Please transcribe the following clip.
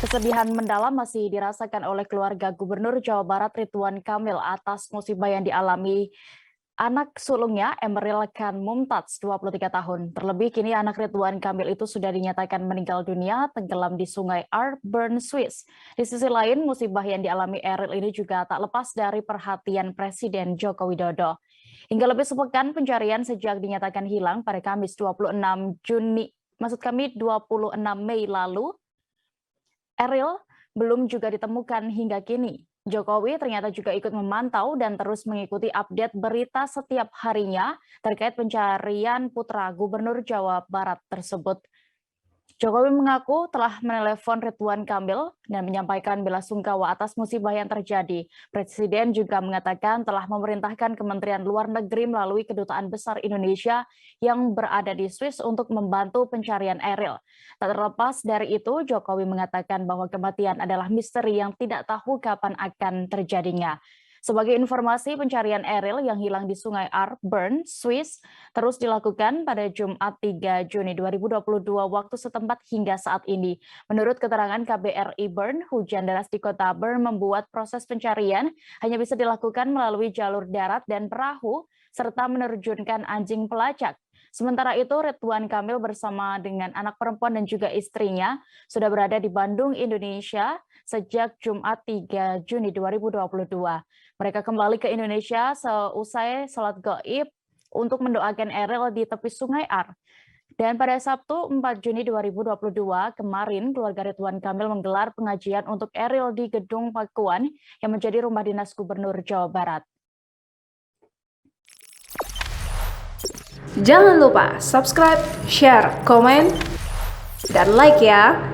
Kesedihan mendalam masih dirasakan oleh keluarga Gubernur Jawa Barat Ridwan Kamil atas musibah yang dialami anak sulungnya Emeril Khan Mumtaz, 23 tahun. Terlebih kini anak Ridwan Kamil itu sudah dinyatakan meninggal dunia tenggelam di Sungai Bern, Swiss. Di sisi lain, musibah yang dialami Eril ini juga tak lepas dari perhatian Presiden Joko Widodo. Hingga lebih sepekan pencarian sejak dinyatakan hilang pada Kamis 26 Mei lalu, Eril belum juga ditemukan hingga kini. Jokowi ternyata juga ikut memantau dan terus mengikuti update berita setiap harinya terkait pencarian putra Gubernur Jawa Barat tersebut. Jokowi mengaku telah menelepon Ridwan Kamil dan menyampaikan belasungkawa atas musibah yang terjadi. Presiden juga mengatakan telah memerintahkan Kementerian Luar Negeri melalui Kedutaan Besar Indonesia yang berada di Swiss untuk membantu pencarian Eril. Tak terlepas dari itu, Jokowi mengatakan bahwa kematian adalah misteri yang tidak tahu kapan akan terjadinya. Sebagai informasi, pencarian Eril yang hilang di Sungai Bern, Swiss, terus dilakukan pada Jumat 3 Juni 2022 waktu setempat hingga saat ini. Menurut keterangan KBRI Bern, hujan deras di kota Bern membuat proses pencarian hanya bisa dilakukan melalui jalur darat dan perahu, serta menerjunkan anjing pelacak. Sementara itu, Ridwan Kamil bersama dengan anak perempuan dan juga istrinya sudah berada di Bandung, Indonesia sejak Jumat 3 Juni 2022. Mereka kembali ke Indonesia seusai sholat gaib untuk mendoakan Eril di tepi Sungai Dan pada Sabtu 4 Juni 2022 kemarin, keluarga Ridwan Kamil menggelar pengajian untuk Eril di Gedung Pakuan yang menjadi rumah dinas Gubernur Jawa Barat. Jangan lupa subscribe, share, komen, dan like ya!